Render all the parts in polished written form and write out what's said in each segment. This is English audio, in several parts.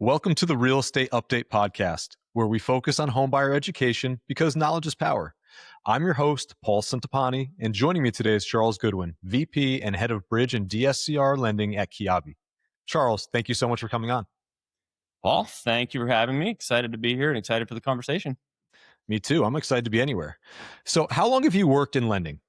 Welcome to the Real Estate Update Podcast, where we focus on homebuyer education because knowledge is power. I'm your host, Paul Centopani, and joining me today is Charles Goodwin, VP and Head of Bridge and DSCR Lending at Kiavi. Charles, thank you so much for coming on. Paul, thank you for having me. Excited to be here and excited for the conversation. Me too. I'm excited to be anywhere. So, how long have you worked in lending?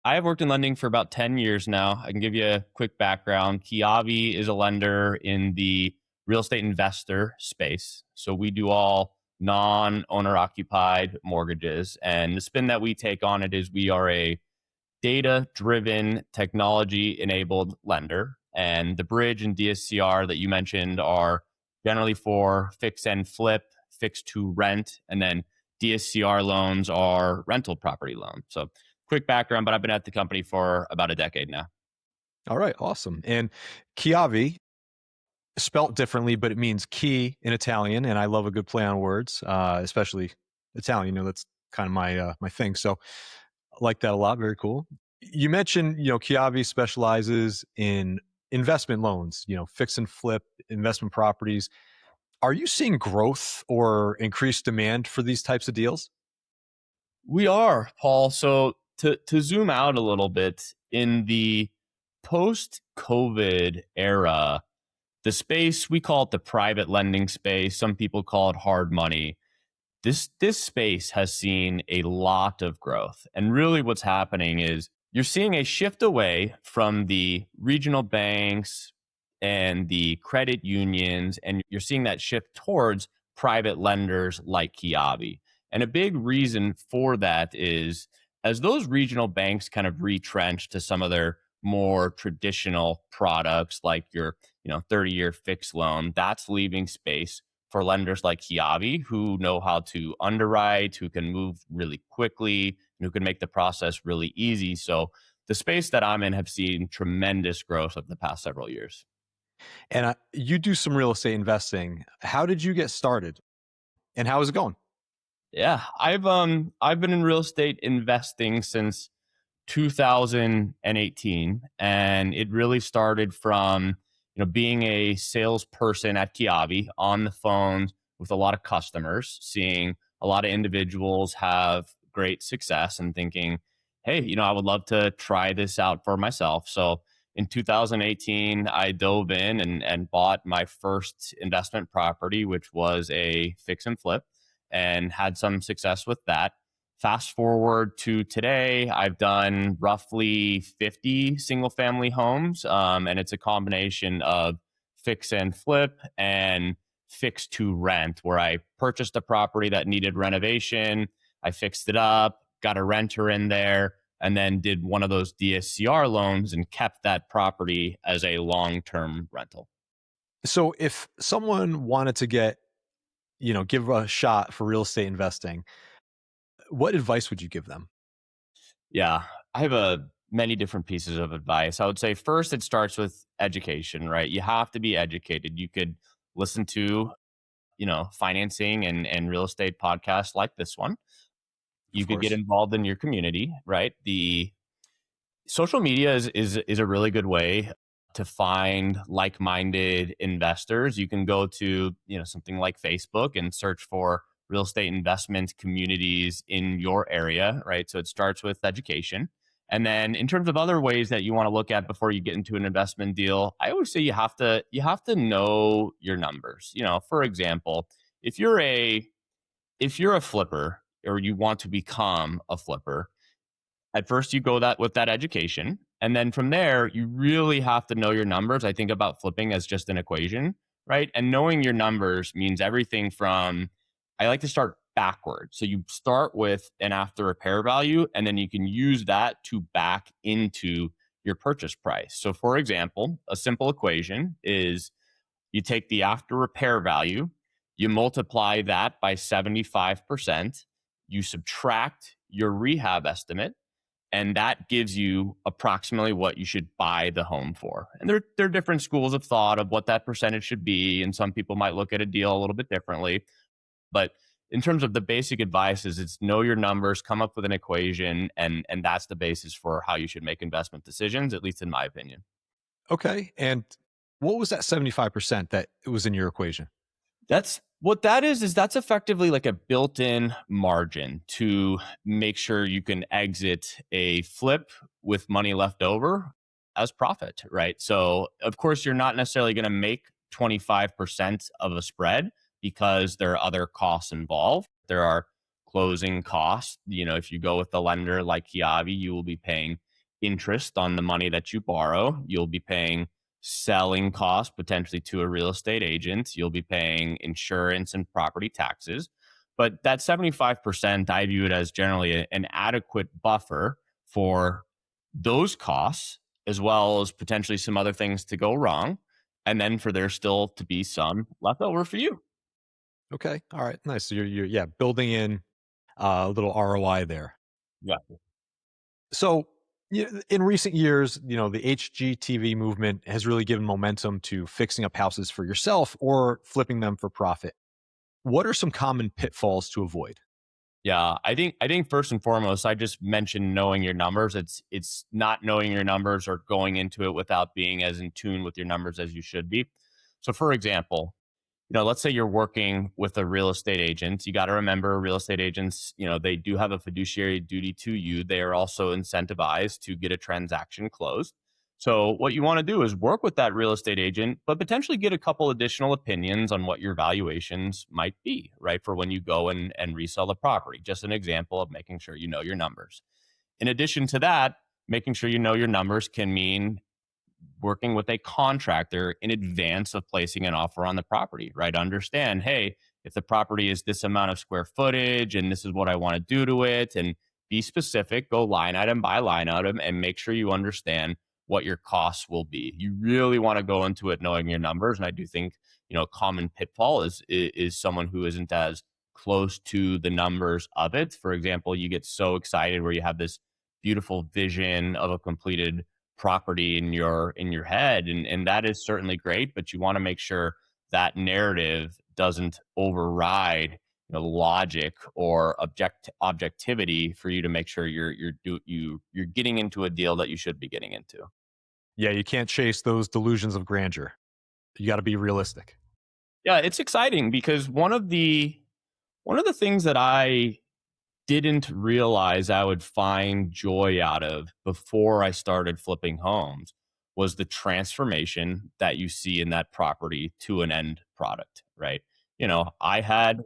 I have worked in lending for about 10 years now. I can give you a quick background. Kiavi is a lender in the real estate investor space. So we do all non-owner occupied mortgages. And the spin that we take on it is we are a data-driven, technology-enabled lender. And the bridge and DSCR that you mentioned are generally for fix and flip, fix to rent, and then DSCR loans are rental property loans. So quick background, but I've been at the company for about a decade now. All right, awesome. And Kiavi, spelt differently, but it means key in Italian, and I love a good play on words, especially Italian. That's kind of my thing. So I like that a lot. Very cool. You mentioned, Kiavi specializes in investment loans, fix and flip investment properties. Are you seeing growth or increased demand for these types of deals? We are, Paul. So to zoom out a little bit, in the post-COVID era, the space, we call it the private lending space. Some people call it hard money. This space has seen a lot of growth. And really what's happening is you're seeing a shift away from the regional banks and the credit unions, and you're seeing that shift towards private lenders like Kiavi. And a big reason for that is as those regional banks kind of retrench to some of their more traditional products like your 30-year fixed loan, that's leaving space for lenders like Kiavi who know how to underwrite, who can move really quickly, and who can make the process really easy. So the space that I'm in have seen tremendous growth over the past several years. And you do some real estate investing. How did you get started, and how is it going? Yeah, I've been in real estate investing since 2018, and it really started from being a salesperson at Kiavi on the phone with a lot of customers, seeing a lot of individuals have great success and thinking, hey, I would love to try this out for myself. So in 2018, I dove in and bought my first investment property, which was a fix and flip, and had some success with that. Fast forward to today, I've done roughly 50 single family homes, and it's a combination of fix and flip and fix to rent, where I purchased a property that needed renovation, I fixed it up, got a renter in there, and then did one of those DSCR loans and kept that property as a long-term rental. So if someone wanted to give a shot for real estate investing, what advice would you give them? Yeah, I have many different pieces of advice. I would say first, it starts with education, right? You have to be educated. You could listen to, financing and real estate podcasts like this one. You Of could get course. involved in your community, right? The social media is a really good way to find like-minded investors. You can go to, something like Facebook and search for real estate investment communities in your area, right? So it starts with education. And then in terms of other ways that you want to look at before you get into an investment deal, I always say you have to know your numbers. For example, if you're a flipper or you want to become a flipper, at first you go with that education. And then from there, you really have to know your numbers. I think about flipping as just an equation, right? And knowing your numbers means everything from, I like to start backwards. So you start with an after repair value, and then you can use that to back into your purchase price. So for example, a simple equation is you take the after repair value, you multiply that by 75%, you subtract your rehab estimate, and that gives you approximately what you should buy the home for. And there are different schools of thought of what that percentage should be, and some people might look at a deal a little bit differently. But in terms of the basic advice is it's know your numbers, come up with an equation, and that's the basis for how you should make investment decisions, at least in my opinion. Okay. And What was that 75% that was in your equation? That's what that is that's effectively like a built-in margin to make sure you can exit a flip with money left over as profit, right? So, of course, you're not necessarily going to make 25% of a spread because there are other costs involved. There are closing costs. If you go with the lender like Kiavi, you will be paying interest on the money that you borrow. You'll be paying selling costs potentially to a real estate agent. You'll be paying insurance and property taxes. But that 75%, I view it as generally an adequate buffer for those costs, as well as potentially some other things to go wrong. And then for there still to be some left over for you. Okay. All right. Nice. So you're yeah, building in a little ROI there. Yeah. So, in recent years, the HGTV movement has really given momentum to fixing up houses for yourself or flipping them for profit. What are some common pitfalls to avoid? Yeah, I think first and foremost, I just mentioned knowing your numbers. It's not knowing your numbers or going into it without being as in tune with your numbers as you should be. So for example, let's say you're working with a real estate agent. You got to remember real estate agents, they do have a fiduciary duty to you. They are also incentivized to get a transaction closed. So what you want to do is work with that real estate agent, but potentially get a couple additional opinions on what your valuations might be, right? For when you go and resell the property. Just an example of making sure you know your numbers. In addition to that, making sure you know your numbers can mean working with a contractor in advance of placing an offer on the property, right? Understand, hey, if the property is this amount of square footage and this is what I want to do to it, and be specific, go line item by line item and make sure you understand what your costs will be. You really want to go into it knowing your numbers. And I do think, a common pitfall is someone who isn't as close to the numbers of it. For example, you get so excited where you have this beautiful vision of a completed property in your head, and that is certainly great, but you want to make sure that narrative doesn't override logic or objectivity for you to make sure you're getting into a deal that you should be getting into. Yeah, you can't chase those delusions of grandeur. You got to be realistic. Yeah, it's exciting because one of the things that I didn't realize I would find joy out of before I started flipping homes was the transformation that you see in that property to an end product, right? I had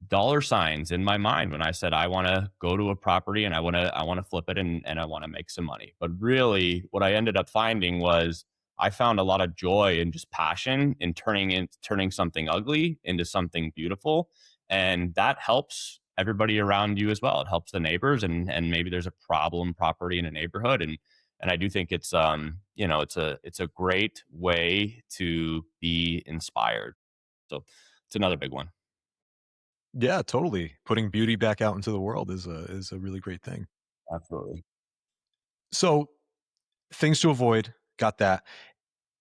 dollar signs in my mind when I said I want to go to a property and I want to flip it and I want to make some money. But really what I ended up finding was I found a lot of joy and just passion in turning something ugly into something beautiful. And that helps everybody around you as well. It helps the neighbors, and maybe there's a problem property in a neighborhood, and I do think it's a great way to be inspired. So it's another big one. Yeah, totally. Putting beauty back out into the world is a really great thing. Absolutely. So, things to avoid, got that.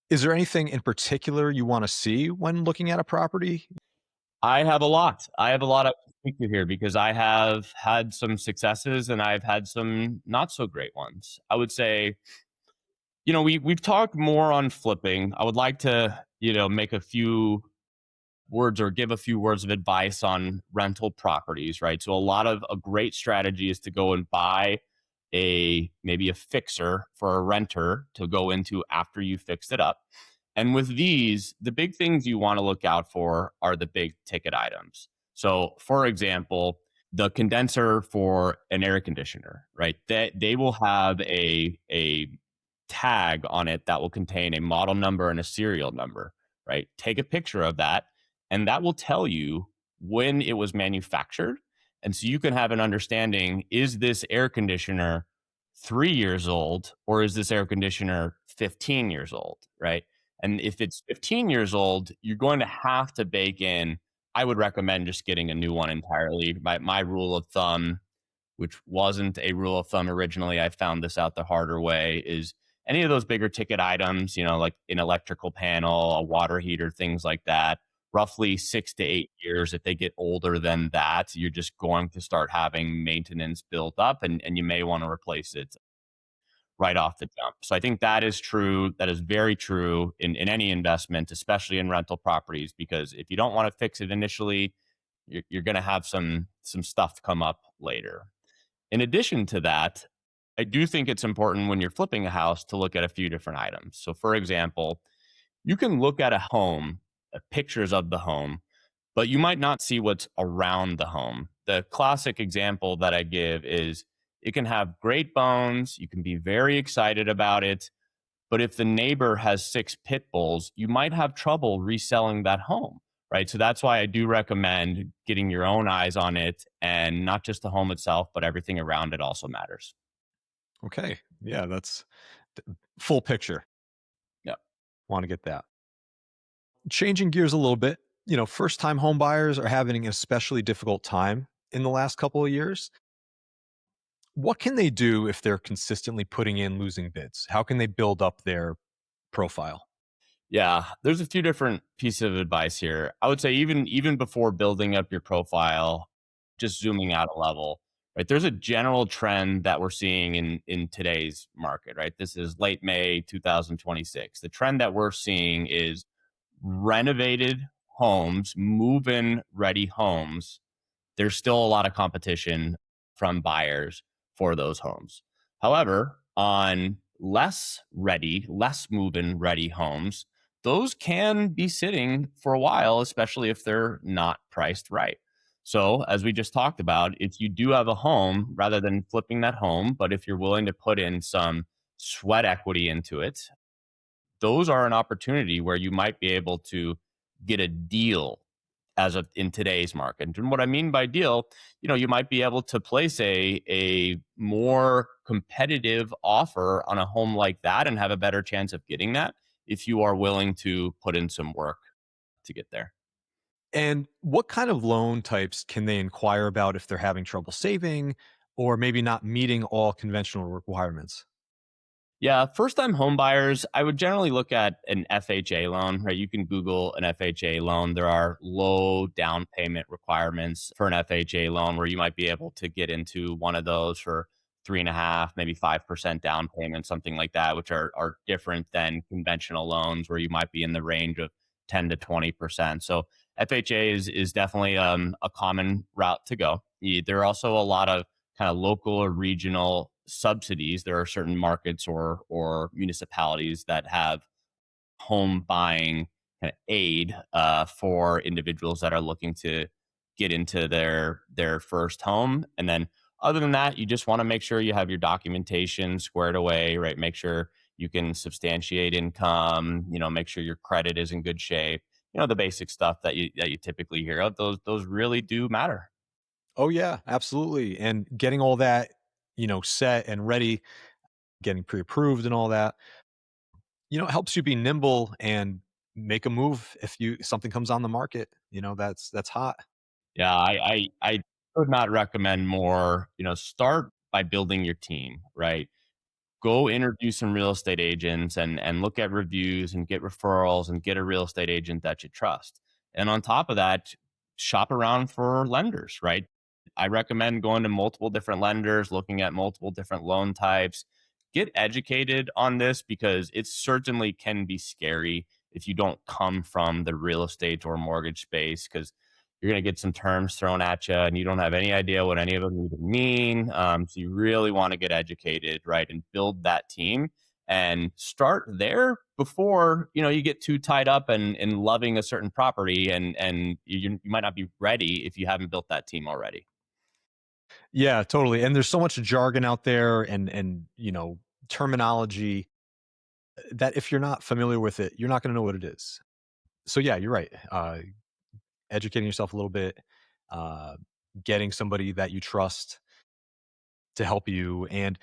Is there anything in particular you want to see when looking at a property? I have a lot. I have a lot to speak to here because I have had some successes and I've had some not so great ones. I would say, we've talked more on flipping. I would like to, make a few words or give a few words of advice on rental properties, right? So a great strategy is to go and buy maybe a fixer for a renter to go into after you fixed it up. And with these, the big things you want to look out for are the big ticket items. So, for example, the condenser for an air conditioner, right? They will have a tag on it that will contain a model number and a serial number, right? Take a picture of that, and that will tell you when it was manufactured. And so you can have an understanding, is this air conditioner 3 years old or is this air conditioner 15 years old, right? And if it's 15 years old, you're going to have to bake in. I would recommend just getting a new one entirely. My rule of thumb, which wasn't a rule of thumb originally, I found this out the harder way, is any of those bigger ticket items, like an electrical panel, a water heater, things like that, roughly 6 to 8 years. If they get older than that, you're just going to start having maintenance built up, and you may want to replace it. right off the jump. So I think that is true. That is very true in any investment, especially in rental properties, because if you don't want to fix it initially, you're going to have some stuff come up later. In addition to that, I do think it's important when you're flipping a house to look at a few different items. So, for example, you can look at a home, pictures of the home, but you might not see what's around the home. The classic example that I give is it can have great bones, you can be very excited about it, but if the neighbor has six pit bulls, you might have trouble reselling that home, right? So that's why I do recommend getting your own eyes on it, and not just the home itself, but everything around it also matters. Okay. Yeah, that's full picture. Yeah. Want to get that. Changing gears a little bit, first time home buyers are having an especially difficult time in the last couple of years. What can they do if they're consistently putting in losing bids? How can they build up their profile? Yeah, there's a few different pieces of advice here. I would say even before building up your profile, just zooming out a level, right? There's a general trend that we're seeing in today's market, right? This is late May 2026. The trend that we're seeing is renovated homes, move-in ready homes. There's still a lot of competition from buyers for those homes. However, on less ready, less move in ready homes, those can be sitting for a while, especially if they're not priced right. So, as we just talked about, if you do have a home, rather than flipping that home, but if you're willing to put in some sweat equity into it, those are an opportunity where you might be able to get a deal as of in today's market. And what I mean by deal, you might be able to place a more competitive offer on a home like that and have a better chance of getting that if you are willing to put in some work to get there. And what kind of loan types can they inquire about if they're having trouble saving or maybe not meeting all conventional requirements? Yeah, first time home buyers, I would generally look at an FHA loan, right? You can Google an FHA loan. There are low down payment requirements for an FHA loan where you might be able to get into one of those for 3.5, maybe 5% down payment, something like that, which are different than conventional loans where you might be in the range of 10 to 20%. So FHA is definitely a common route to go. There are also a lot of kind of local or regional subsidies. There are certain markets or municipalities that have home buying kind of aid for individuals that are looking to get into their first home. And then other than that, you just want to make sure you have your documentation squared away, right? Make sure you can substantiate income, make sure your credit is in good shape. The basic stuff that you typically hear of. Those really do matter. Oh yeah, absolutely. And getting all that, set and ready, getting pre-approved and all that, it helps you be nimble and make a move if something comes on the market, that's hot. Yeah, I could not recommend more. Start by building your team, right? Go interview some real estate agents and look at reviews and get referrals and get a real estate agent that you trust. And on top of that, shop around for lenders, right? I recommend going to multiple different lenders, looking at multiple different loan types. Get educated on this because it certainly can be scary if you don't come from the real estate or mortgage space because you're going to get some terms thrown at you and you don't have any idea what any of them even mean. So you really want to get educated, right? And build that team and start there before, you get too tied up in loving a certain property and you might not be ready if you haven't built that team already. Yeah, totally. And there's so much jargon out there and terminology that if you're not familiar with it, you're not going to know what it is. So yeah, you're right. Educating yourself a little bit, uh, getting somebody that you trust to help you, and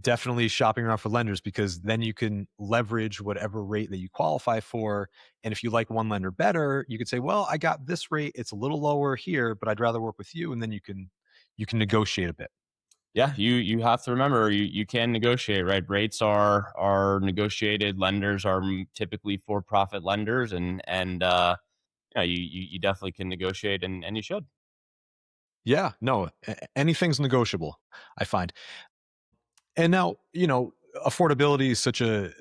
definitely shopping around for lenders because then you can leverage whatever rate that you qualify for. And if you like one lender better, you could say, "Well, I got this rate; it's a little lower here, but I'd rather work with you." And then you can negotiate a bit. Yeah, you have to remember you can negotiate, right? Rates are negotiated. Lenders are typically for profit lenders, and you definitely can negotiate, and you should. Yeah, no, anything's negotiable. I find. And now, affordability is such a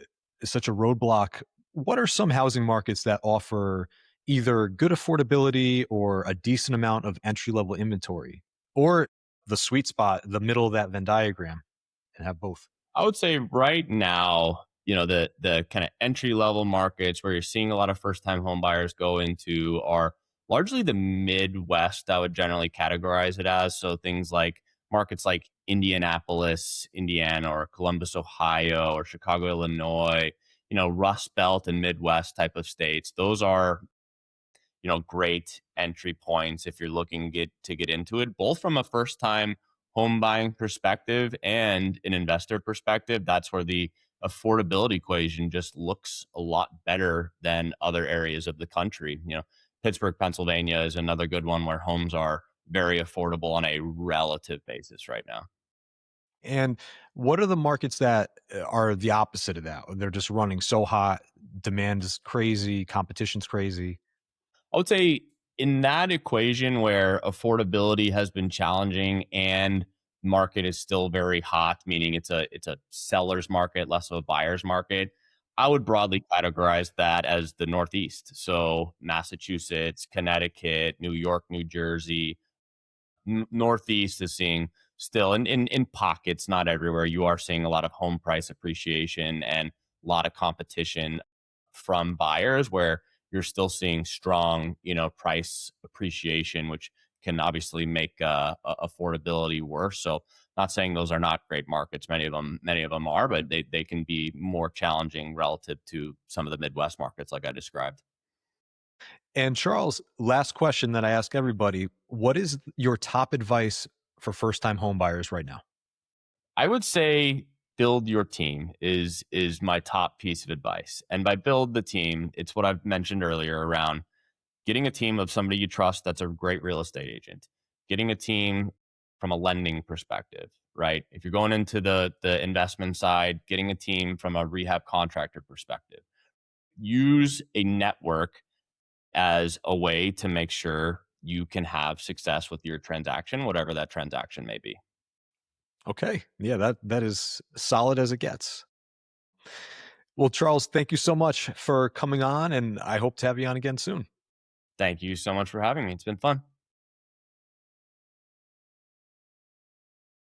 roadblock. What are some housing markets that offer either good affordability or a decent amount of entry level inventory, or the sweet spot, the middle of that Venn diagram, and have both? I would say right now, the kind of entry level markets where you're seeing a lot of first time home buyers go into are largely the Midwest. I would generally categorize it as, so things like markets like Indianapolis, Indiana, or Columbus, Ohio, or Chicago, Illinois. Rust Belt and Midwest type of states. Those are great entry points if you're looking to get into it, both from a first time home buying perspective and an investor perspective. That's where the affordability equation just looks a lot better than other areas of the country. Pittsburgh, Pennsylvania is another good one where homes are very affordable on a relative basis right now. And what are the markets that are the opposite of that? They're just running so hot, demand is crazy, competition's crazy. I would say in that equation where affordability has been challenging and market is still very hot, meaning it's a seller's market, less of a buyer's market, I would broadly categorize that as the Northeast. So Massachusetts, Connecticut, New York, New Jersey, Northeast is seeing still in pockets, not everywhere. You are seeing a lot of home price appreciation and a lot of competition from buyers where you're still seeing strong, price appreciation, which can obviously make affordability worse. So, not saying those are not great markets. Many of them are, but they can be more challenging relative to some of the Midwest markets, like I described. And Charles, last question that I ask everybody, what is your top advice for first-time home buyers right now? I would say build your team is my top piece of advice. And by build the team, it's what I've mentioned earlier around getting a team of somebody you trust that's a great real estate agent, getting a team from a lending perspective, right? If you're going into the investment side, getting a team from a rehab contractor perspective. Use a network as a way to make sure you can have success with your transaction, whatever that transaction may be. Okay. Yeah, that is solid as it gets. Well, Charles, thank you so much for coming on, and I hope to have you on again soon. Thank you so much for having me. It's been fun.